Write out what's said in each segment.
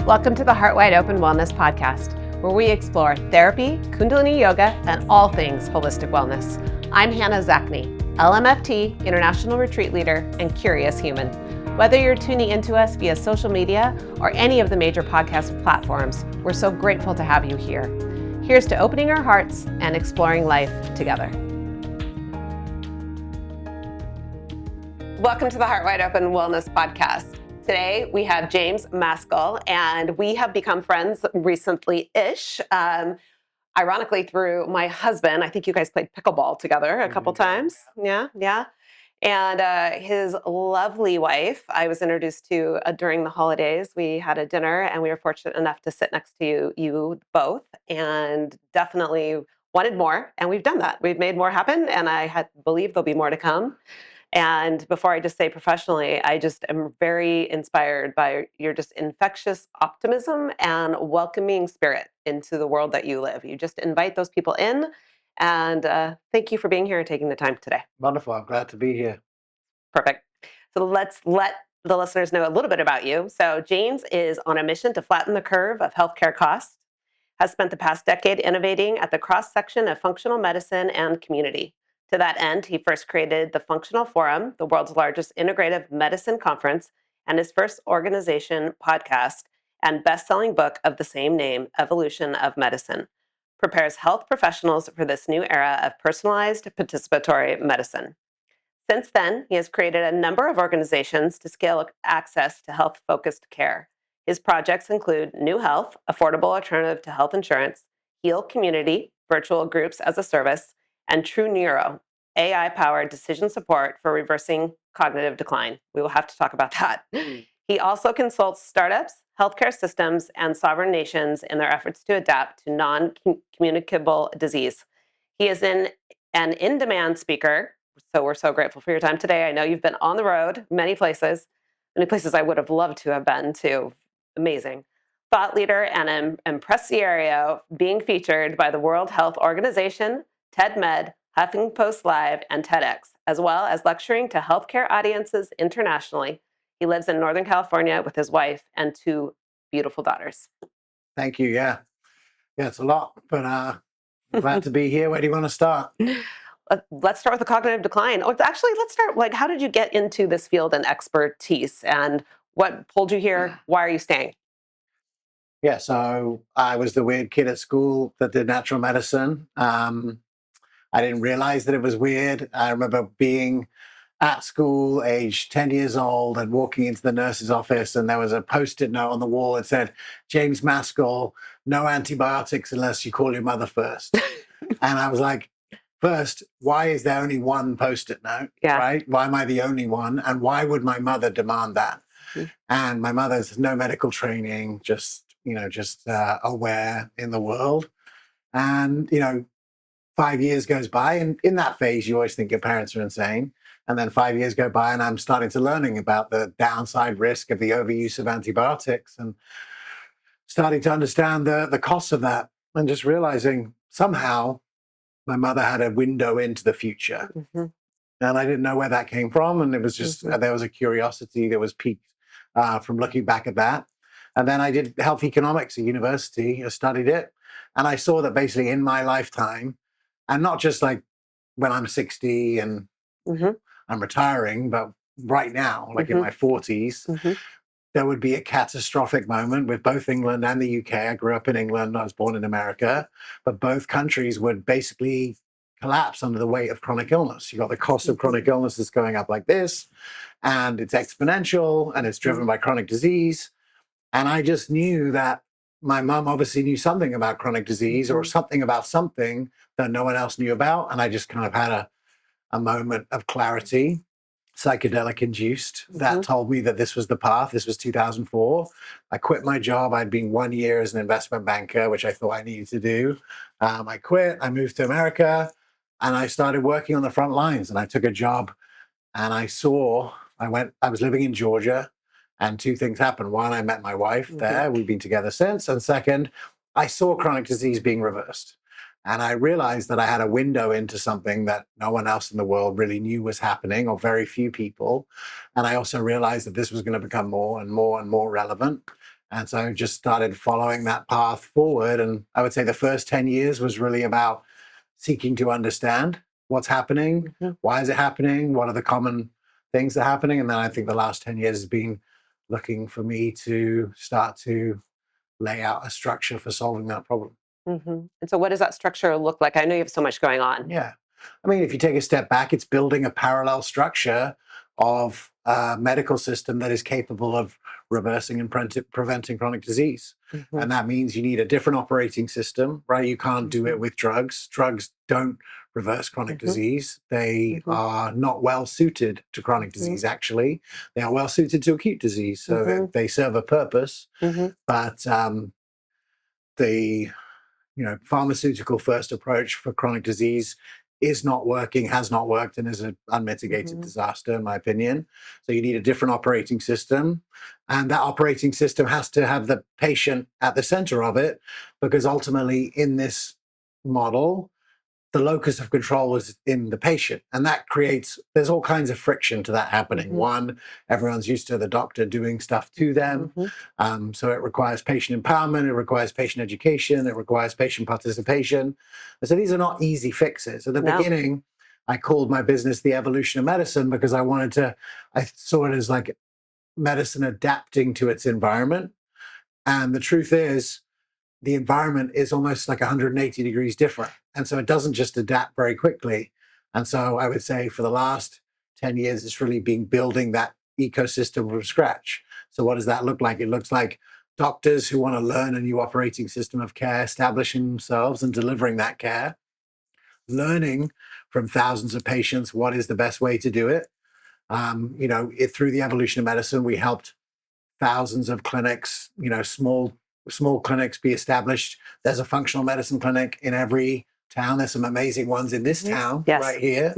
Welcome to the Heart Wide Open Wellness Podcast, where we explore therapy, Kundalini Yoga, and all things holistic wellness. I'm Hannah Zachney, LMFT, International Retreat Leader, and Curious Human. Whether you're tuning into us via social media or any of the major podcast platforms, we're so grateful to have you here. Here's to opening our hearts and exploring life together. Welcome to the Heart Wide Open Wellness Podcast. Today, we have James Maskell, and we have become friends recently-ish. Ironically, through my husband. I think you guys played pickleball together a couple times. Yeah. And his lovely wife, I was introduced to during the holidays. We had a dinner, and we were fortunate enough to sit next to you both, and definitely wanted more. And we've done that. We've made more happen, and I believe there'll be more to come. And before I just say professionally, I just am very inspired by your just infectious optimism and welcoming spirit into the world that you live. You just invite those people in. And thank you for being here and taking the time today. Wonderful. I'm glad to be here. Perfect. So let's let the listeners know a little bit about you. So James is on a mission to flatten the curve of healthcare costs, has spent the past decade innovating at the cross-section of functional medicine and community. To that end, he first created the Functional Forum, the world's largest integrative medicine conference, and his first organization, podcast, and best-selling book of the same name, Evolution of Medicine, prepares health professionals for this new era of personalized participatory medicine. Since then, he has created a number of organizations to scale access to health-focused care. His projects include New Health, affordable alternative to health insurance, Heal Community, virtual groups as a service, and True Neuro, AI-powered decision support for reversing cognitive decline. We will have to talk about that. He also consults startups, healthcare systems, and sovereign nations in their efforts to adapt to non-communicable disease. He is an in-demand speaker, so we're so grateful for your time today. I know you've been on the road, many places I would have loved to have been to. Amazing. Thought leader and impresario, being featured by the World Health Organization, TED-Med, HuffPost Live, and TEDx, as well as lecturing to healthcare audiences internationally. He lives in Northern California with his wife and two beautiful daughters. Thank you. Yeah, it's a lot, but glad to be here. Where do you want to start? Let's start with the cognitive decline. Actually, let's start, how did you get into this field and expertise, and what pulled you here? Why are you staying? Yeah, so I was the weird kid at school that did natural medicine. I didn't realize that it was weird. I remember being at school, age 10 years old, and walking into the nurse's office, and there was a Post-it note on the wall that said, James Maskell, no antibiotics unless you call your mother first. And I was like, first, why is there only one Post-it note, right? Why am I the only one? And why would my mother demand that? And my mother's no medical training, just aware in the world. And, 5 years goes by, and in that phase, you always think your parents are insane. And then 5 years go by, and I'm starting to learning about the downside risk of the overuse of antibiotics and starting to understand the costs of that, and just realizing somehow my mother had a window into the future. And I didn't know where that came from. And it was just, there was a curiosity that was piqued from looking back at that. And then I did health economics at university. I studied it. And I saw that basically in my lifetime, and not just like when I'm 60 and I'm retiring, but right now, like in my 40s, there would be a catastrophic moment with both England and the UK. I grew up in England. I was born in America. But both countries would basically collapse under the weight of chronic illness. You got the cost of chronic illness that's going up like this, and it's exponential, and it's driven by chronic disease. And I just knew that my mom obviously knew something about chronic disease or something about something that no one else knew about. And I just kind of had a moment of clarity, psychedelic induced, that told me that this was the path. This was 2004. I quit my job. I'd been 1 year as an investment banker, which I thought I needed to do. I quit. I moved to America, and I started working on the front lines. And I took a job, and I was living in Georgia. And two things happened. One, I met my wife there. We've been together since. And second, I saw chronic disease being reversed. And I realized that I had a window into something that no one else in the world really knew was happening, or very few people. And I also realized that this was going to become more and more and more relevant. And so I just started following that path forward. And I would say the first 10 years was really about seeking to understand what's happening, why is it happening, what are the common things that are happening. And then I think the last 10 years has been looking for me to start to lay out a structure for solving that problem. And so what does that structure look like? I know you have so much going on. Yeah. I mean, if you take a step back, it's building a parallel structure of a medical system that is capable of reversing and preventing chronic disease. And that means you need a different operating system, right? You can't do it with drugs. Drugs don't reverse chronic disease. They are not well suited to chronic disease, actually. They are well suited to acute disease. So they serve a purpose. But the pharmaceutical first approach for chronic disease is not working, has not worked, and is an unmitigated disaster, in my opinion. So you need a different operating system. And that operating system has to have the patient at the center of it, because ultimately in this model, the locus of control is in the patient. And that there's all kinds of friction to that happening. One, everyone's used to the doctor doing stuff to them. So it requires patient empowerment, it requires patient education, it requires patient participation. And so these are not easy fixes. At the beginning, I called my business The Evolution of Medicine because I saw it as like medicine adapting to its environment. And the truth is, the environment is almost like 180 degrees different. And so it doesn't just adapt very quickly. And so I would say for the last 10 years, it's really been building that ecosystem from scratch. So what does that look like? It looks like doctors who want to learn a new operating system of care, establishing themselves and delivering that care, learning from thousands of patients what is the best way to do it. Through the evolution of medicine, we helped thousands of clinics, small clinics be established. There's a functional medicine clinic in every town. There's some amazing ones in this town right here.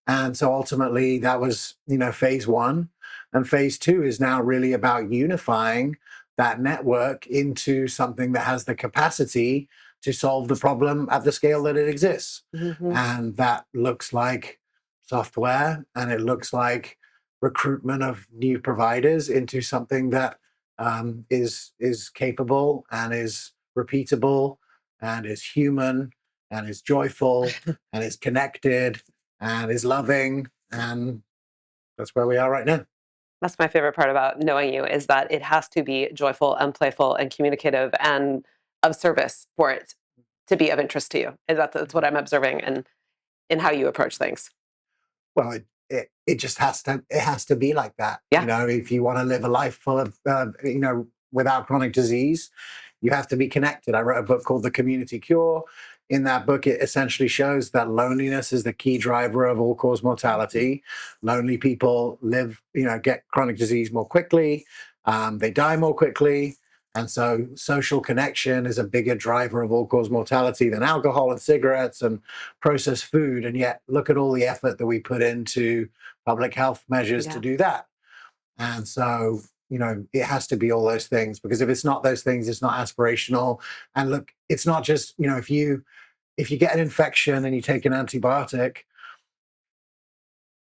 And so ultimately that was, phase one. And phase two is now really about unifying that network into something that has the capacity to solve the problem at the scale that it exists. And that looks like software, and it looks like recruitment of new providers into something that is capable and is repeatable and is human and is joyful and is connected and is loving. And that's where we are right now. That's my favorite part about knowing you, is that it has to be joyful and playful and communicative and of service for it to be of interest to you. And that's what I'm observing in how you approach things. Well, it just has to be like that. If you want to live a life full of without chronic disease, you have to be connected. I wrote a book called The Community Cure. In that book, it essentially shows that loneliness is the key driver of all-cause mortality. Lonely people get chronic disease more quickly. They die more quickly. And so social connection is a bigger driver of all-cause mortality than alcohol and cigarettes and processed food. And yet, look at all the effort that we put into public health measures to do that. And so, it has to be all those things, because if it's not those things, it's not aspirational. And look, it's not just, if you get an infection and you take an antibiotic,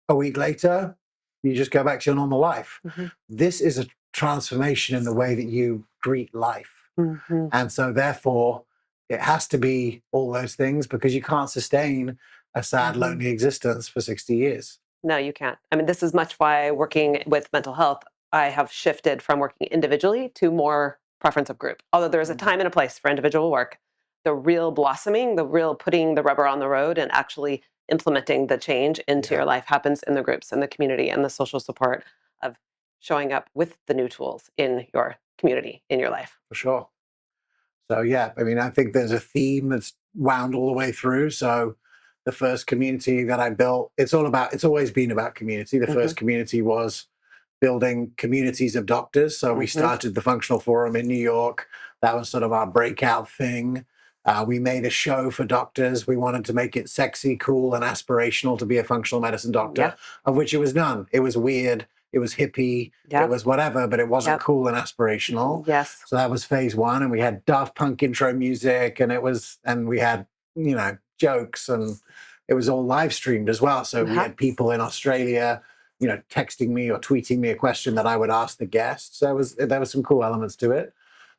a week later, you just go back to your normal life. This is a transformation in the way that you greet life. And so therefore, it has to be all those things, because you can't sustain a sad, lonely existence for 60 years. No, you can't. I mean, this is much why working with mental health, I have shifted from working individually to more preference of group. Although there is a time and a place for individual work, the real blossoming, the real putting the rubber on the road and actually implementing the change into your life happens in the groups and the community and the social support of showing up with the new tools in your community, in your life. For sure. So, I think there's a theme that's wound all the way through. So the first community that I built, it's always been about community. The first community was building communities of doctors. So we started the Functional Forum in New York. That was sort of our breakout thing. We made a show for doctors. We wanted to make it sexy, cool, and aspirational to be a functional medicine doctor, of which it was none. It was weird. It was hippie. It was whatever, but it wasn't cool and aspirational. So that was phase one. And we had Daft Punk intro music, and we had, jokes, and it was all live streamed as well. So we had people in Australia, texting me or tweeting me a question that I would ask the guests. So there was some cool elements to it.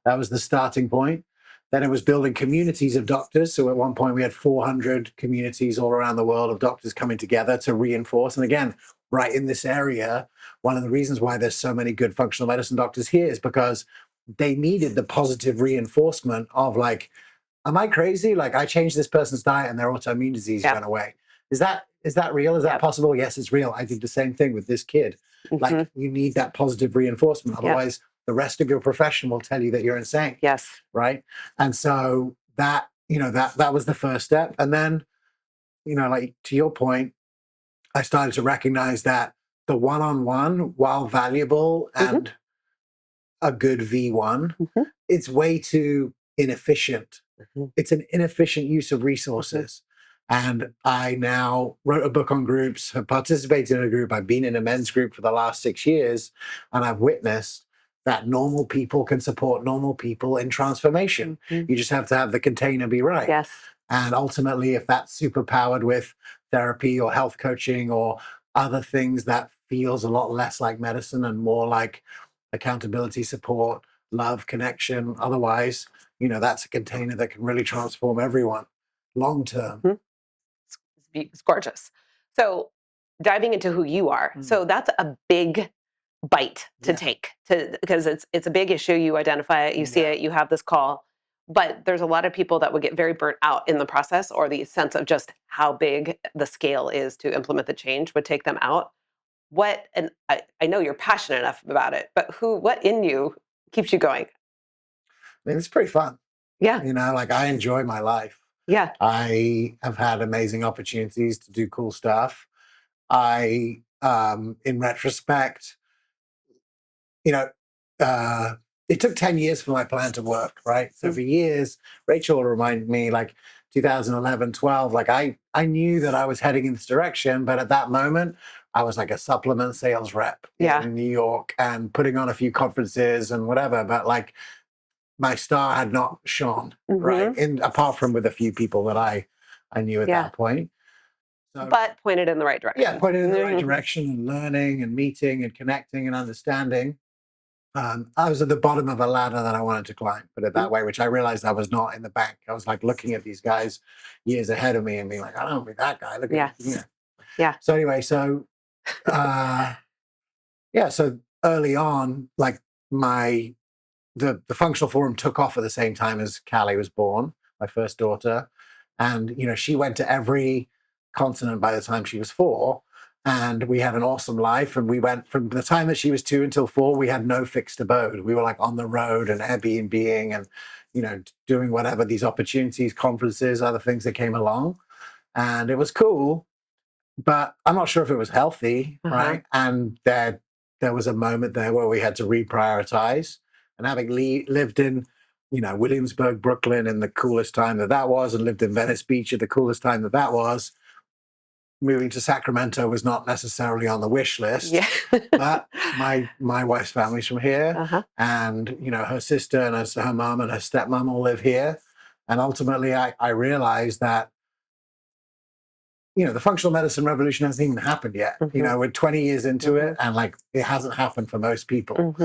That was the starting point. Then it was building communities of doctors. So at one point we had 400 communities all around the world of doctors coming together to reinforce. And again, right in this area, one of the reasons why there's so many good functional medicine doctors here is because they needed the positive reinforcement of like, am I crazy? Like I changed this person's diet and their autoimmune disease went away. Is that real? Is that possible? Yes, it's real. I did the same thing with this kid. Like you need that positive reinforcement. Otherwise, the rest of your profession will tell you that you're insane. Yes. Right. And so that, that was the first step. And then, like to your point, I started to recognize that the one-on-one, while valuable and a good V1, it's way too inefficient. It's an inefficient use of resources. And I now wrote a book on groups, have participated in a group. I've been in a men's group for the last 6 years, and I've witnessed that normal people can support normal people in transformation. You just have to have the container be right. Yes. And ultimately, if that's superpowered with therapy or health coaching or other things that feels a lot less like medicine and more like accountability, support, love, connection, otherwise, that's a container that can really transform everyone long term. It's gorgeous. So diving into who you are. So that's a big bite to take because it's a big issue. You identify it, you see it, you have this call. But there's a lot of people that would get very burnt out in the process, or the sense of just how big the scale is to implement the change would take them out. And I know you're passionate enough about it, but what in you keeps you going? I mean, it's pretty fun. Yeah. Like I enjoy my life. Yeah. I have had amazing opportunities to do cool stuff. In retrospect, it took 10 years for my plan to work, right? So for years, Rachel reminded me like 2011, 12, like I knew that I was heading in this direction, but at that moment, I was like a supplement sales rep in New York and putting on a few conferences and whatever, but like my star had not shone, right? Apart from with a few people that I knew at that point. So, but pointed in the right direction. Yeah, pointed in the right direction and learning and meeting and connecting and understanding. I was at the bottom of a ladder that I wanted to climb, put it that way, which I realized I was not in the bank. I was like looking at these guys years ahead of me and being like, I don't want to be that guy. Look at Yeah. So anyway, so so early on, like the functional forum took off at the same time as Callie was born, my first daughter. And, she went to every continent by the time she was 4. And we had an awesome life. And we went from the time that she was 2 until 4, we had no fixed abode. We were like on the road and Airbnb and, doing whatever, these opportunities, conferences, other things that came along. And it was cool, but I'm not sure if it was healthy, right? And there was a moment there where we had to reprioritize. And having lived in, Williamsburg, Brooklyn in the coolest time that was, and lived in Venice Beach at the coolest time that was, moving to Sacramento was not necessarily on the wish list. But my wife's family's from here, and her sister and her mom and her stepmom all live here. And ultimately, I realized that the functional medicine revolution hasn't even happened yet. We're 20 years into it, and like it hasn't happened for most people.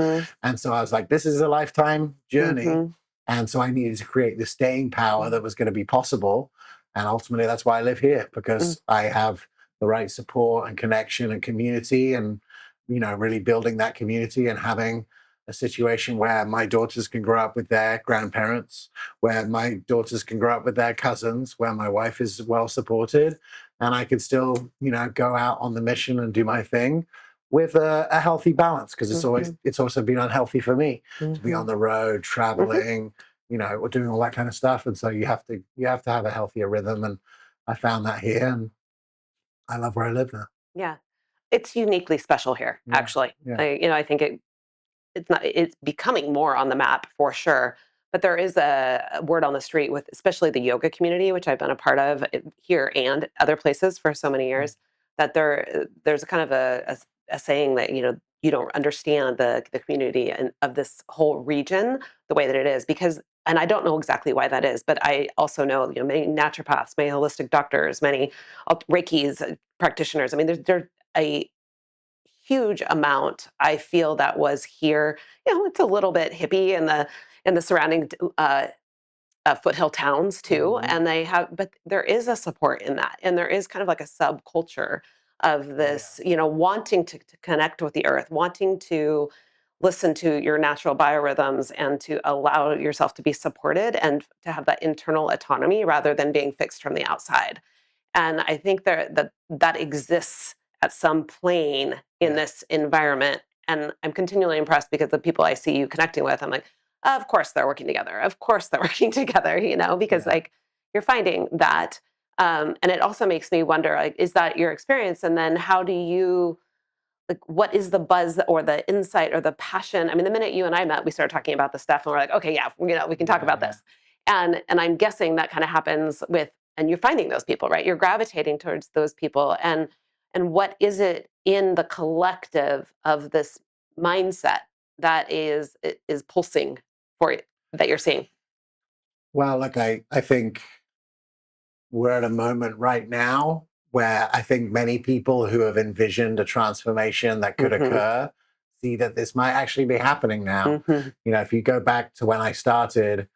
And so I was like, this is a lifetime journey. And so I needed to create the staying power that was going to be possible. And ultimately, that's why I live here, because I have the right support and connection and community, and really building that community and having a situation where my daughters can grow up with their grandparents, where my daughters can grow up with their cousins, where my wife is well supported, and I can still, go out on the mission and do my thing with a healthy balance, because it's also been unhealthy for me to be on the road, traveling, or doing all that kind of stuff. And so you have to have a healthier rhythm, and I found that here, and I love where I live now. Yeah, it's uniquely special here, actually. I think it's becoming more on the map for sure. But there is a word on the street with especially the yoga community, which I've been a part of here and other places for so many years, that there's a kind of a saying that, you don't understand the community and of this whole region the way that it is, because, and I don't know exactly why that is, but I also know, many naturopaths, many holistic doctors, many Reiki's practitioners. I mean, there's a huge amount I feel that was here. It's a little bit hippie in in the surrounding foothill towns too, and they have, but there is a support in that, and there is kind of like a subculture of this, wanting to connect with the earth, wanting to listen to your natural biorhythms and to allow yourself to be supported and to have that internal autonomy rather than being fixed from the outside. And I think that exists at some plane in this environment. And I'm continually impressed because the people I see you connecting with, I'm like, of course they're working together. Of course they're working together, because like you're finding that. And it also makes me wonder, like, is that your experience? And then how do you, like, what is the buzz or the insight or the passion? I mean, the minute you and I met, we started talking about this stuff and we're like, okay, yeah, we can talk about this. And I'm guessing that kind of happens with, and you're finding those people, right? You're gravitating towards those people. And what is it in the collective of this mindset that is pulsing for you, that you're seeing? Well, look, I think we're at a moment right now where I think many people who have envisioned a transformation that could occur see that this might actually be happening now. If you go back to when I started,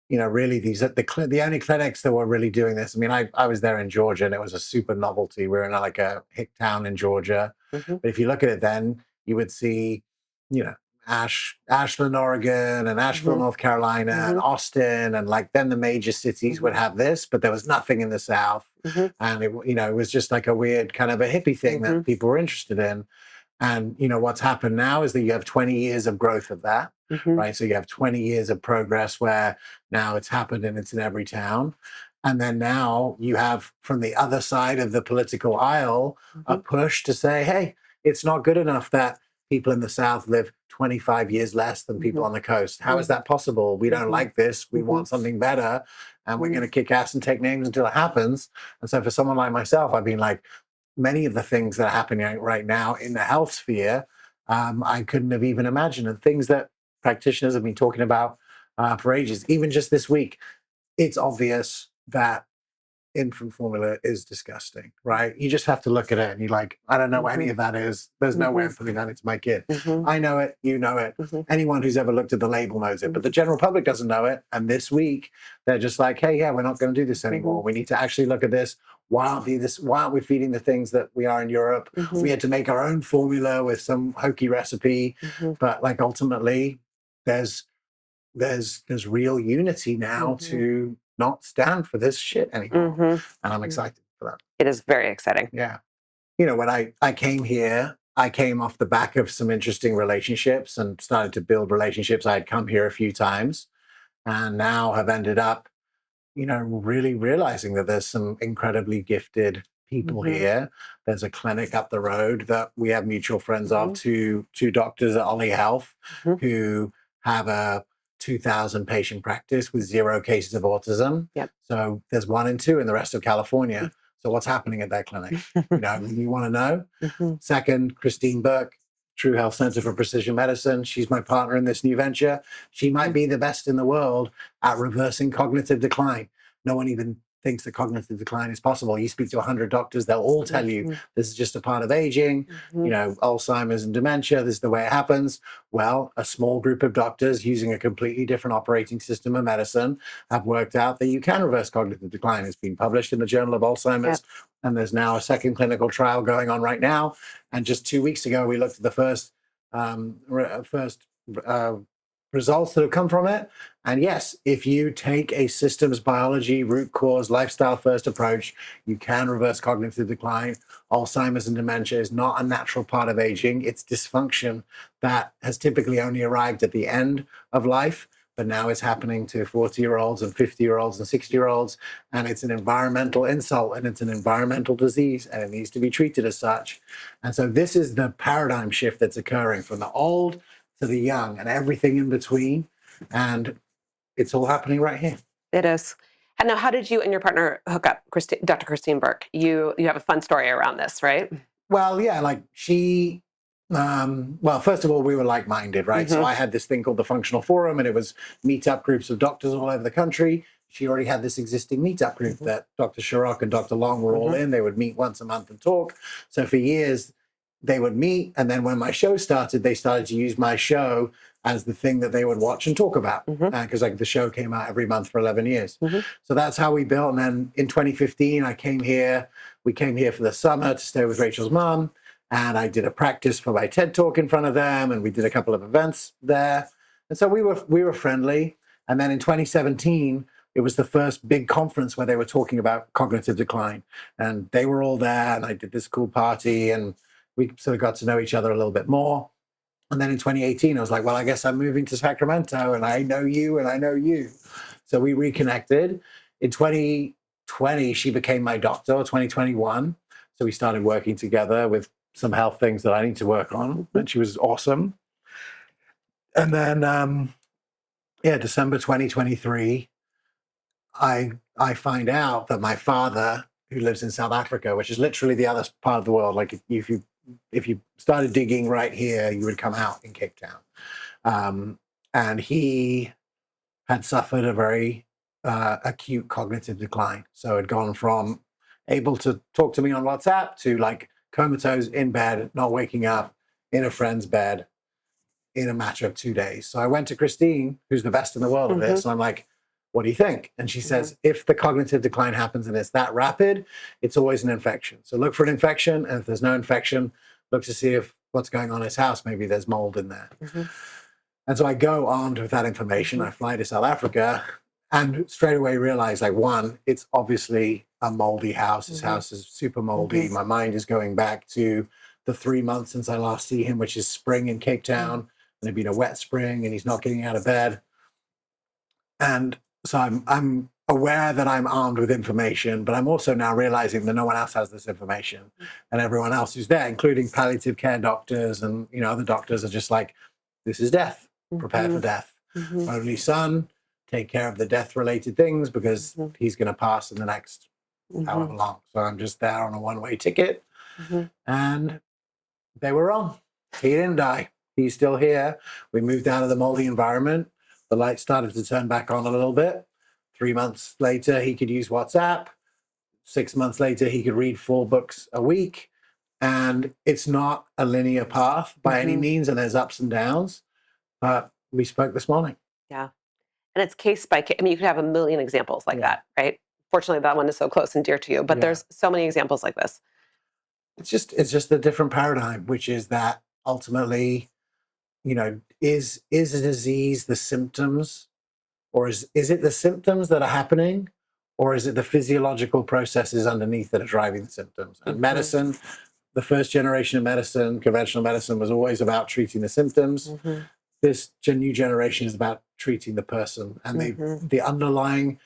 really these are the only clinics that were really doing this. I mean, I was there in Georgia and it was a super novelty. We were in like a hick town in Georgia. But if you look at it then, you would see, you know, Ashland, Oregon, and Asheville, North Carolina, and Austin, and like then the major cities would have this, but there was nothing in the South. And it was just like a weird kind of a hippie thing that people were interested in. And what's happened now is that you have 20 years of growth of that, right? So you have 20 years of progress where now it's happened and it's in every town. And then now you have from the other side of the political aisle a push to say, hey, it's not good enough that people in the South live 25 years less than people on the coast. How is that possible? We don't like this. We want something better. And we're going to kick ass and take names until it happens. And so for someone like myself, I've been like, many of the things that are happening right now in the health sphere, I couldn't have even imagined. And things that practitioners have been talking about for ages. Even just this week, it's obvious that infant formula is disgusting, right? You just have to look at it and you're like, I don't know what any of that is. There's no way I'm putting that into my kid. I know it, you know it. Anyone who's ever looked at the label knows it, but the general public doesn't know it. And this week, they're just like, hey, yeah, we're not going to do this anymore. We need to actually look at this. Why aren't we feeding the things that we are in Europe? We had to make our own formula with some hokey recipe. But like ultimately, there's real unity now to not stand for this shit anymore. And I'm excited for that. It is very exciting. Yeah. When I came here, I came off the back of some interesting relationships and started to build relationships. I had come here a few times and now have ended up, really realizing that there's some incredibly gifted people here. There's a clinic up the road that we have mutual friends of, two doctors at Ollie Health who have a 2,000 patient practice with 0 cases of autism. So there's 1 and 2 in the rest of California. So what's happening at that clinic? You want to know? Second, Christine Burke, True Health Center for Precision Medicine. She's my partner in this new venture. She might be the best in the world at reversing cognitive decline. No one even thinks that cognitive decline is possible. You speak to 100 doctors, they'll all tell you this is just a part of aging, Alzheimer's and dementia, this is the way it happens. Well, a small group of doctors using a completely different operating system of medicine have worked out that you can reverse cognitive decline. It's been published in the Journal of Alzheimer's, and there's now a second clinical trial going on right now. And just 2 weeks ago, we looked at the first results that have come from it. And yes, if you take a systems biology, root cause, lifestyle first approach, you can reverse cognitive decline. Alzheimer's and dementia is not a natural part of aging. It's dysfunction that has typically only arrived at the end of life, but now it's happening to 40-year-olds and 50-year-olds and 60-year-olds. And it's an environmental insult and it's an environmental disease and it needs to be treated as such. And so this is the paradigm shift that's occurring from the old to the young and everything in between. And it's all happening right here. It is. And now, how did you and your partner hook up, Dr. Christine Burke? You have a fun story around this, right? Well, yeah, like she, first of all, we were like-minded, right? So I had this thing called the Functional Forum, and it was meetup groups of doctors all over the country. She already had this existing meetup group that Dr. Sharrock and Dr. Long were all in. They would meet once a month and talk. So for years, they would meet, and then when my show started, they started to use my show as the thing that they would watch and talk about, because like the show came out every month for 11 years. So that's how we built. And then in 2015, I came here. We came here for the summer to stay with Rachel's mom, and I did a practice for my TED talk in front of them, and we did a couple of events there. And so we were friendly. And then in 2017, it was the first big conference where they were talking about cognitive decline, and they were all there, and I did this cool party, and we sort of got to know each other a little bit more. And then in 2018, I was like, well, I guess I'm moving to Sacramento, and I know you, and I know you. So we reconnected. In 2020, she became my doctor, 2021. So we started working together with some health things that I need to work on, and she was awesome. And then, December 2023, I find out that my father, who lives in South Africa, which is literally the other part of the world, like if you started digging right here, you would come out in Cape Town. And he had suffered a very acute cognitive decline. So had gone from able to talk to me on WhatsApp to like comatose in bed, not waking up, in a friend's bed in a matter of 2 days. So I went to Christine, who's the best in the world at this, and I'm like, what do you think? And she says, if the cognitive decline happens and it's that rapid, it's always an infection. So look for an infection. And if there's no infection, look to see if what's going on in his house, maybe there's mold in there. And so I go armed with that information. I fly to South Africa and straight away realize, like, one, it's obviously a moldy house. His house is super moldy. My mind is going back to the 3 months since I last see him, which is spring in Cape Town. And it'd been a wet spring and he's not getting out of bed. And so I'm aware that I'm armed with information, but I'm also now realizing that no one else has this information, and everyone else who's there, including palliative care doctors and other doctors, are just like, this is death. Prepare for death. Only son, take care of the death-related things because he's going to pass in the next however long. So I'm just there on a one-way ticket, and they were wrong. He didn't die. He's still here. We moved out of the moldy environment. The light started to turn back on a little bit. 3 months later, he could use WhatsApp. 6 months later, he could read 4 books a week. And it's not a linear path by any means, and there's ups and downs. But we spoke this morning. Yeah. And it's case by case. I mean, you could have a million examples like that, right? Fortunately, that one is so close and dear to you, but there's so many examples like this. It's just a different paradigm, which is that ultimately, is a disease the symptoms, or is it the symptoms that are happening, or is it the physiological processes underneath that are driving the symptoms? And medicine, the first generation of medicine, conventional medicine, was always about treating the symptoms. This new generation is about treating the person and the underlying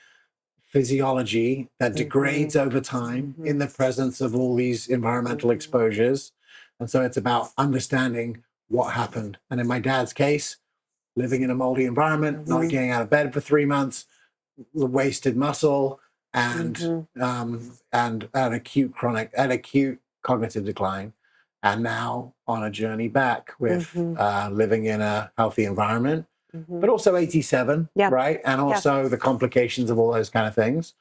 physiology that degrades over time in the presence of all these environmental exposures. And so it's about understanding what happened. And in my dad's case, living in a moldy environment, not getting out of bed for 3 months, wasted muscle, and an acute cognitive decline, and now on a journey back with living in a healthy environment, but also 87, right? And also the complications of all those kind of things.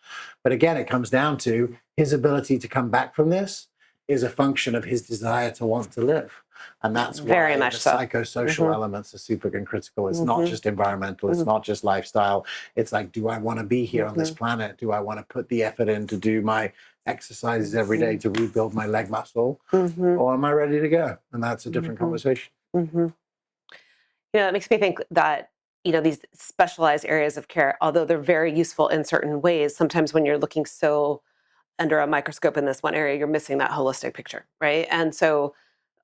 But again, it comes down to his ability to come back from this is a function of his desire to want to live. And that's Very why much the so. psychosocial elements are super critical. It's not just environmental. It's not just lifestyle. It's like, do I want to be here on this planet? Do I want to put the effort in to do my exercises every day to rebuild my leg muscle? Or am I ready to go? And that's a different conversation. It makes me think that, these specialized areas of care, although they're very useful in certain ways, sometimes when you're looking so under a microscope in this one area, you're missing that holistic picture, right? And so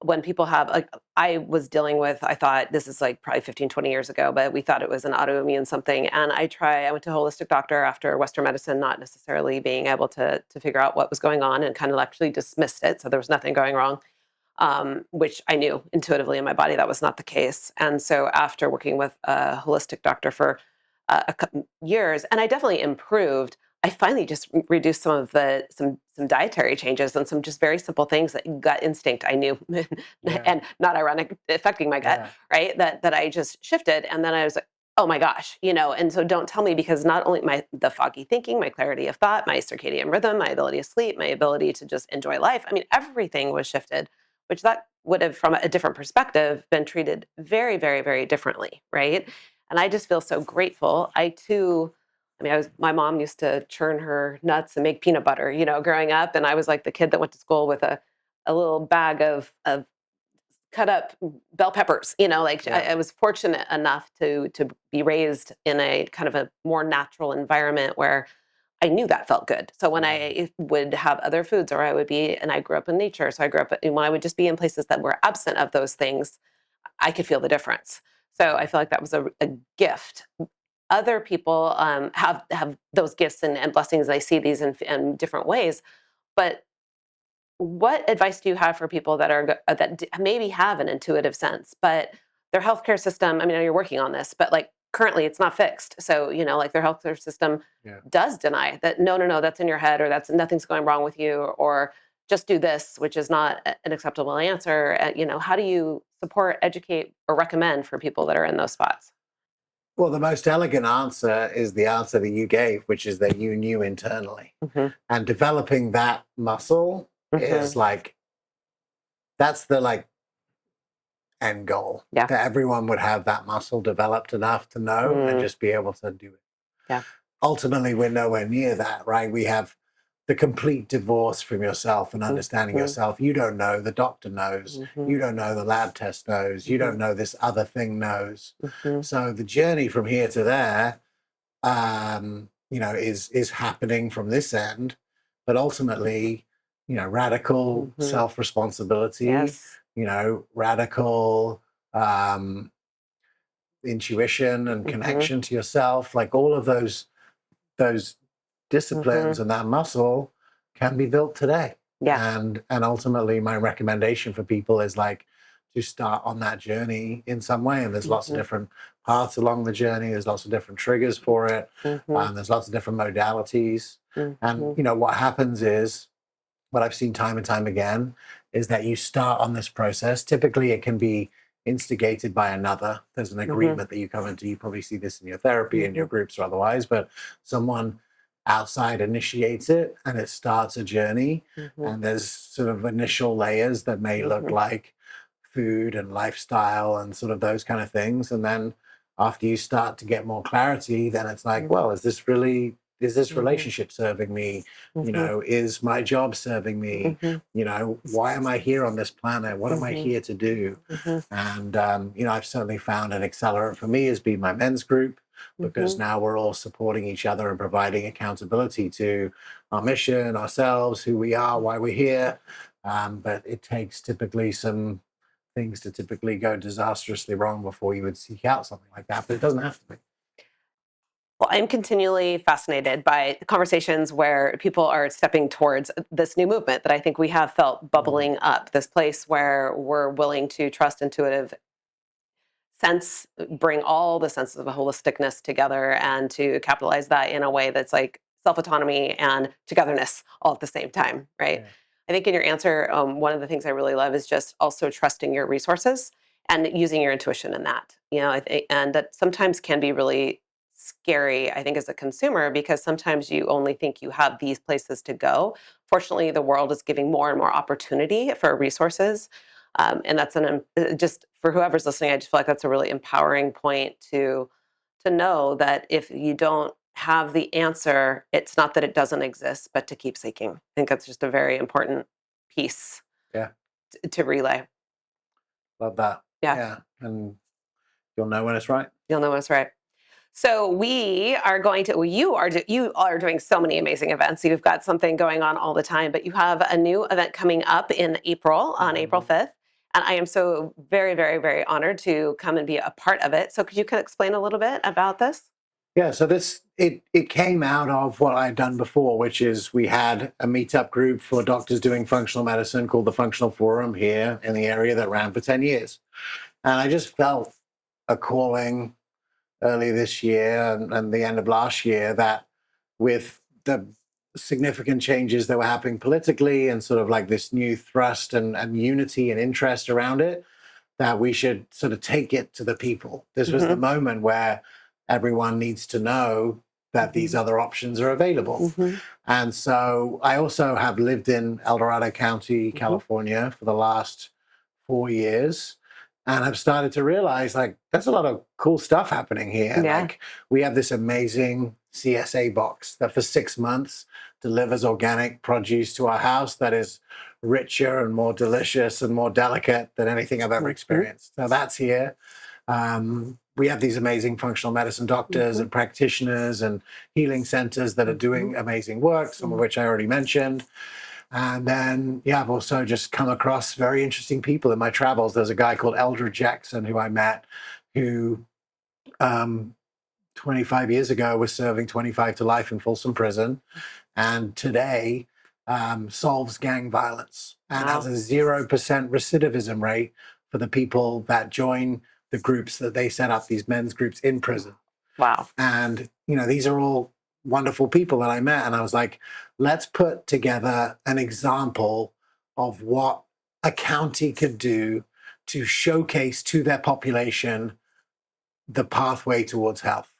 when people have, I was dealing with, I thought this is like probably 15, 20 years ago, but we thought it was an autoimmune something. And I went to a holistic doctor after Western medicine, not necessarily being able to figure out what was going on, and kind of actually dismissed it. So there was nothing going wrong, which I knew intuitively in my body that was not the case. And so after working with a holistic doctor for a couple years, and I definitely improved, I finally just reduced some dietary changes and some just very simple things that gut instinct I knew, and not ironic, affecting my gut, right? That I just shifted, and then I was like, oh my gosh, And so don't tell me, because not only the foggy thinking, my clarity of thought, my circadian rhythm, my ability to sleep, my ability to just enjoy life. I mean, everything was shifted, which that would have, from a different perspective, been treated very, very, very differently, right? And I just feel so grateful. I too, I mean, my mom used to churn her nuts and make peanut butter, growing up, and I was like the kid that went to school with a little bag of cut up bell peppers. Like Yeah. I was fortunate enough to be raised in a kind of a more natural environment where I knew that felt good. So when I would have other foods, or I would be, and I grew up in nature, so I grew up when I would just be in places that were absent of those things, I could feel the difference. So I feel like that was a gift. Other people have those gifts and blessings. I see these in different ways, but what advice do you have for people that maybe have an intuitive sense, but their healthcare system? I mean, I know you're working on this, but like currently, it's not fixed. So like their healthcare system Yeah. does deny that. No, no, no, that's in your head, or that's nothing's going wrong with you, or just do this, which is not an acceptable answer. How do you support, educate, or recommend for people that are in those spots? Well, the most elegant answer is the answer that you gave, which is that you knew internally. Hmm. And developing that muscle is like, that's the like end goal. Yeah. That everyone would have that muscle developed enough to know and just be able to do it. Yeah. Ultimately, we're nowhere near that, right? We have the complete divorce from yourself and understanding yourself. You don't know, the doctor knows. You don't know, the lab test knows. You don't know, this other thing knows. So the journey from here to there, is happening from this end, but ultimately, radical self-responsibility, Yes. radical intuition and connection to yourself, like all of those disciplines and that muscle can be built today. Yeah. And ultimately my recommendation for people is like to start on that journey in some way. And there's lots of different paths along the journey. There's lots of different triggers for it. There's lots of different modalities. And what happens is, what I've seen time and time again, is that you start on this process. Typically it can be instigated by another. There's an agreement that you come into. You probably see this in your therapy, in your groups or otherwise, but someone outside initiates it and it starts a journey. And there's sort of initial layers that may look like food and lifestyle and sort of those kind of things. And then after you start to get more clarity, then it's like, well, is this relationship serving me? Is my job serving me? Why am I here on this planet? What am I here to do? And I've certainly found an accelerant for me has been my men's group, because now we're all supporting each other and providing accountability to our mission, ourselves, who we are, why we're here. But it takes typically some things to typically go disastrously wrong before you would seek out something like that, but it doesn't have to be. Well, I'm continually fascinated by conversations where people are stepping towards this new movement that I think we have felt bubbling up, this place where we're willing to trust intuitive sense, bring all the senses of a holisticness together, and to capitalize that in a way that's like self-autonomy and togetherness all at the same time, right? Yeah. I think in your answer, one of the things I really love is just also trusting your resources and using your intuition in that. And that sometimes can be really scary, I think, as a consumer, because sometimes you only think you have these places to go. Fortunately, the world is giving more and more opportunity for resources. And that's just for whoever's listening, I just feel like that's a really empowering point to know that if you don't have the answer, it's not that it doesn't exist, but to keep seeking. I think that's just a very important piece Yeah. to relay. Love that. Yeah. Yeah. And you'll know when it's right. You'll know what's right. So we are going to. You are doing so many amazing events. You've got something going on all the time, but you have a new event coming up in April, on April 5th. And I am so very, very, very honored to come and be a part of it. So could you explain a little bit about this? Yeah, so it came out of what I'd done before, which is we had a meetup group for doctors doing functional medicine called the Functional Forum here in the area that ran for 10 years. And I just felt a calling early this year and the end of last year that with the significant changes that were happening politically and sort of like this new thrust and unity and interest around it, that we should sort of take it to the people. This was the moment where everyone needs to know that these other options are available. And so I also have lived in El Dorado County, California for the last 4 years, and I've started to realize like there's a lot of cool stuff happening here. Yeah. Like we have this amazing CSA box that for 6 months delivers organic produce to our house that is richer and more delicious and more delicate than anything I've ever experienced. So that's here. We have these amazing functional medicine doctors and practitioners and healing centers that are doing amazing work, some of which I already mentioned. And then, yeah, I've also just come across very interesting people in my travels. There's a guy called Eldred Jackson who I met who 25 years ago was serving 25 to life in Folsom Prison, and today solves gang violence and has a 0% recidivism rate for the people that join the groups that they set up, these men's groups in prison. Wow. And, these are all wonderful people that I met. And I was like, let's put together an example of what a county could do to showcase to their population the pathway towards health.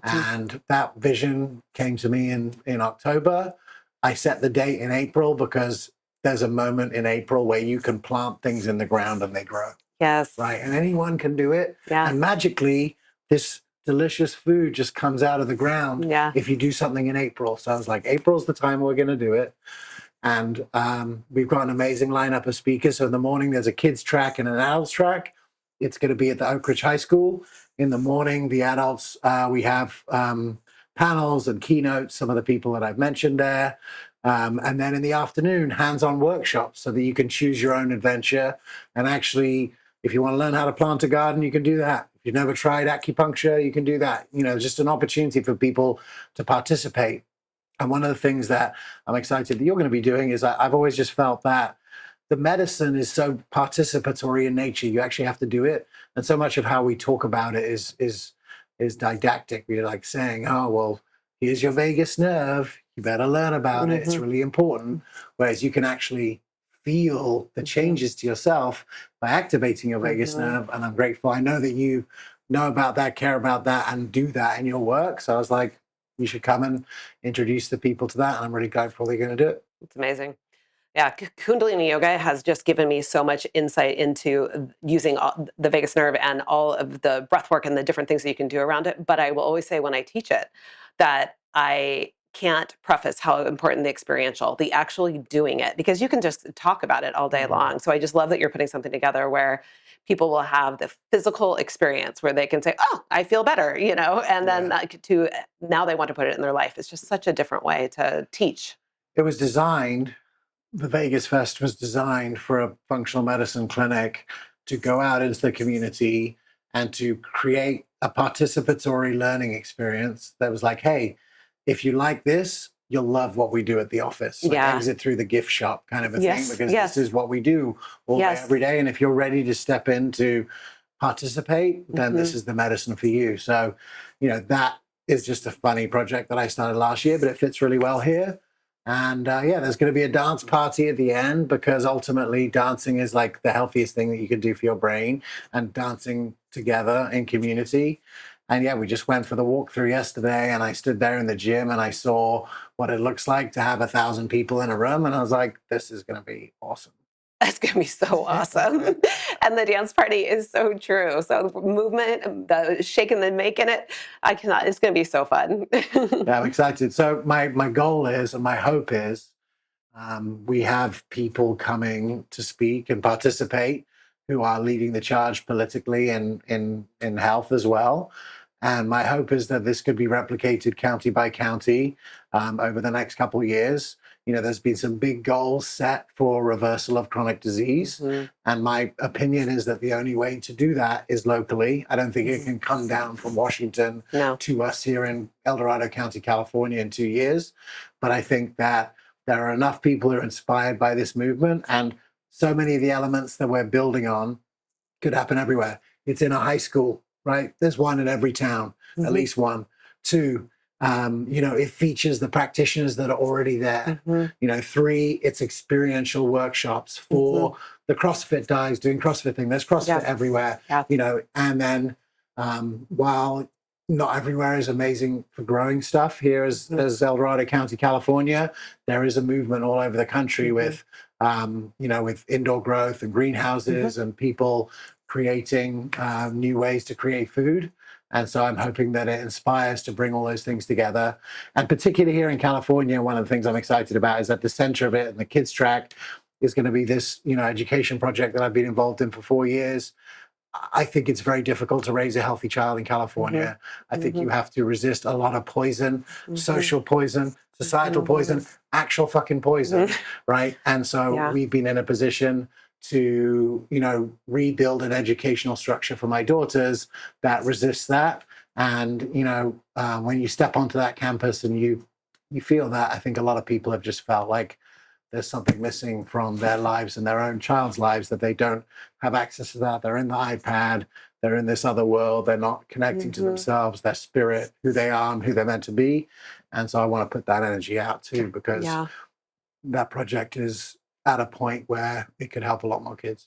And that vision came to me in October. I set the date in April because there's a moment in April where you can plant things in the ground and they grow. Yes. Right. And anyone can do it. Yeah. And magically, this delicious food just comes out of the ground if you do something in April. So I was like, April's the time we're going to do it. And we've got an amazing lineup of speakers. So in the morning, there's a kids track and an adults track. It's going to be at the Oak Ridge High School. In the morning, the adults, we have panels and keynotes, some of the people that I've mentioned there. And then in the afternoon, hands-on workshops so that you can choose your own adventure. And actually, if you want to learn how to plant a garden, you can do that. If you've never tried acupuncture, you can do that. Just an opportunity for people to participate. And one of the things that I'm excited that you're going to be doing is I've always just felt that the medicine is so participatory in nature. You actually have to do it. And so much of how we talk about it is didactic. We're like saying, oh, well, here's your vagus nerve. You better learn about it. It's really important. Whereas you can actually feel the changes to yourself by activating your vagus nerve. And I'm grateful. I know that you know about that, care about that, and do that in your work. So I was like, you should come and introduce the people to that. And I'm really grateful they're going to do it. It's amazing. Yeah, Kundalini Yoga has just given me so much insight into using the vagus nerve and all of the breath work and the different things that you can do around it. But I will always say when I teach it that I can't preface how important the experiential, the actually doing it, because you can just talk about it all day long. So I just love that you're putting something together where people will have the physical experience where they can say, oh, I feel better, and then now they want to put it in their life. It's just such a different way to teach. It was designed. The Vegas Fest was designed for a functional medicine clinic to go out into the community and to create a participatory learning experience that was like, hey, if you like this, you'll love what we do at the office. Like exit through the gift shop kind of a thing, because this is what we do all day, every day. And if you're ready to step in to participate, then this is the medicine for you. So, that is just a funny project that I started last year, but it fits really well here. And there's going to be a dance party at the end, because ultimately dancing is like the healthiest thing that you can do for your brain, and dancing together in community. And we just went for the walkthrough yesterday, and I stood there in the gym and I saw what it looks like to have 1,000 people in a room. And I was like, this is going to be awesome. It's going to be so awesome. And the dance party is so true. So the movement, the shaking and making it, it's going to be so fun. I'm excited. So my goal is, and my hope is, we have people coming to speak and participate who are leading the charge politically and in health as well. And my hope is that this could be replicated county by county over the next couple of years. There's been some big goals set for reversal of chronic disease. And my opinion is that the only way to do that is locally. I don't think it can come down from Washington to us here in El Dorado County, California in 2 years. But I think that there are enough people who are inspired by this movement, and so many of the elements that we're building on could happen everywhere. It's in a high school, right? There's one in every town, at least one. Two, it features the practitioners that are already there. 3, it's experiential workshops. 4, the CrossFit guys doing CrossFit thing. There's CrossFit everywhere, and then while not everywhere is amazing for growing stuff, here as El Dorado County, California, there is a movement all over the country with with indoor growth and greenhouses and people creating new ways to create food. And so I'm hoping that it inspires to bring all those things together. And particularly here in California, one of the things I'm excited about is at the center of it, and the kids track is going to be this, education project that I've been involved in for 4 years. I think it's very difficult to raise a healthy child in California. I think you have to resist a lot of poison, social poison, societal poison, actual fucking poison, right? And so we've been in a position to, rebuild an educational structure for my daughters that resists that. And, when you step onto that campus and you feel that, I think a lot of people have just felt like there's something missing from their lives and their own child's lives, that they don't have access to that. They're in the iPad, they're in this other world, they're not connecting to themselves, their spirit, who they are and who they're meant to be. And so I want to put that energy out too, because that project is at a point where it could help a lot more kids.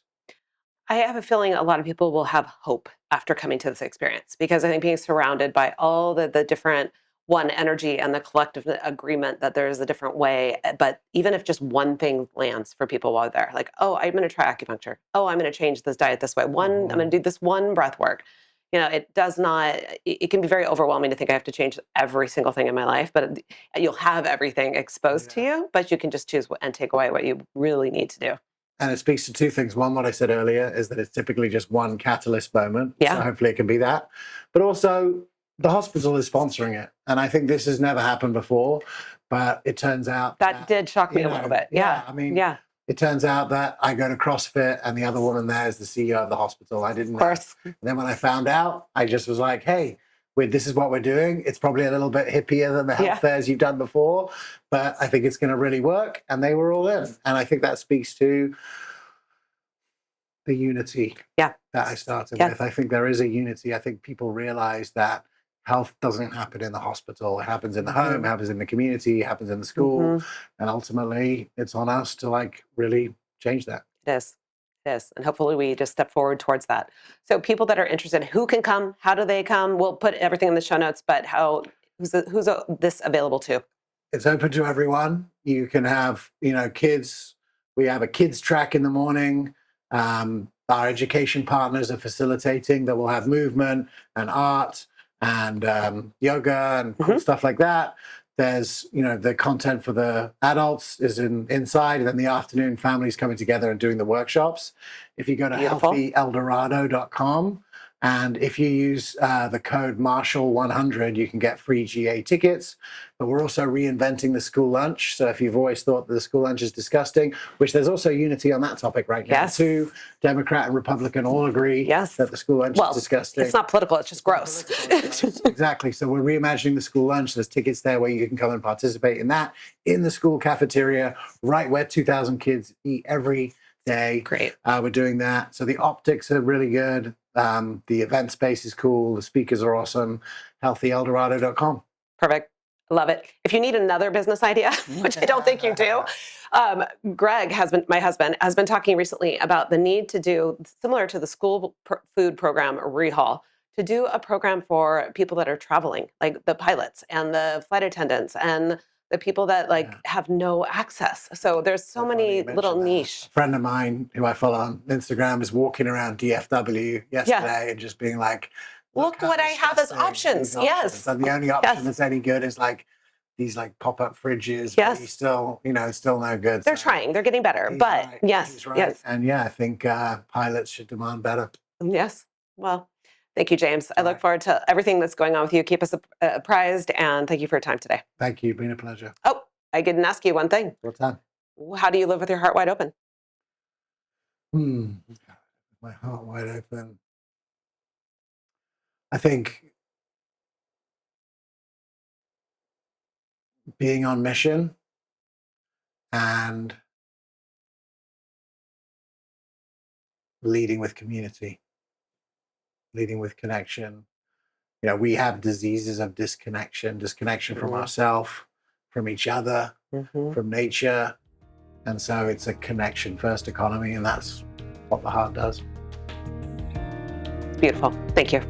I have a feeling a lot of people will have hope after coming to this experience, because I think being surrounded by all the different energy and the collective agreement that there is a different way. But even if just one thing lands for people while they're there, like, oh, I'm going to try acupuncture. Oh, I'm going to change this diet this way. I'm going to do this one breath work. It does not, it can be very overwhelming to think I have to change every single thing in my life, but you'll have everything exposed to you, but you can just choose and take away what you really need to do. And it speaks to two things. One, what I said earlier is that it's typically just one catalyst moment. Yeah. So hopefully it can be that. But also, the hospital is sponsoring it. And I think this has never happened before, but it turns out that did shock me a little bit. It turns out that I go to CrossFit and the other woman there is the CEO of the hospital. I didn't know. Of course. And then when I found out, I just was like, hey, this is what we're doing. It's probably a little bit hippier than the health fairs you've done before, but I think it's going to really work. And they were all in. And I think that speaks to the unity that I started with. I think there is a unity. I think people realize that health doesn't happen in the hospital. It happens in the home, it happens in the community, it happens in the school. And ultimately, it's on us to really change that. It is. And hopefully we just step forward towards that. So people that are interested, who can come? How do they come? We'll put everything in the show notes, but who's this available to? It's open to everyone. You can have, kids. We have a kids track in the morning. Our education partners are facilitating that. We'll have movement and art and yoga and cool stuff like that. There's, the content for the adults is inside, and then the afternoon families coming together and doing the workshops. If you go to healthyeldorado.com, and if you use the code Marshall100, you can get free GA tickets. But we're also reinventing the school lunch. So if you've always thought that the school lunch is disgusting, which there's also unity on that topic right now too. Democrat and Republican all agree that the school lunch is disgusting. It's not political, it's just gross. Exactly. So we're reimagining the school lunch. There's tickets there where you can come and participate in that in the school cafeteria, right where 2,000 kids eat every day. Great. We're doing that. So the optics are really good. The event space is cool. The speakers are awesome. healthyeldorado.com. Perfect. Love it. If you need another business idea, which I don't think you do, Greg my husband, has been talking recently about the need to do, similar to the school food program rehaul, to do a program for people that are traveling, like the pilots and the flight attendants and the people that have no access. So there's so many little niche. A friend of mine who I follow on Instagram is walking around DFW yesterday and just being like, look what I have as options. Yes. And the only option that's any good is these pop-up fridges. Yes. Still no good. They're trying. They're getting better. But right. Yes. Yes. And I think pilots should demand better. Yes. Well, thank you, James. I look forward to everything that's going on with you. Keep us apprised, and thank you for your time today. Thank you. It's been a pleasure. Oh, I didn't ask you one thing. What's that? How do you live with your heart wide open? My heart wide open. I think being on mission and leading with community, leading with connection. We have diseases of disconnection from ourselves, from each other, from nature. And so it's a connection first economy, and that's what the heart does. It's beautiful. Thank you.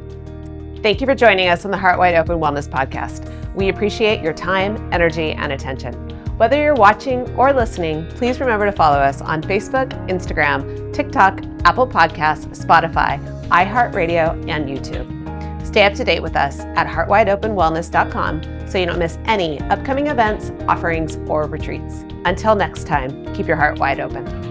Thank you for joining us on the Heart Wide Open Wellness Podcast. We appreciate your time, energy, and attention. Whether you're watching or listening, please remember to follow us on Facebook, Instagram, TikTok, Apple Podcasts, Spotify, iHeartRadio, and YouTube. Stay up to date with us at heartwideopenwellness.com so you don't miss any upcoming events, offerings, or retreats. Until next time, keep your heart wide open.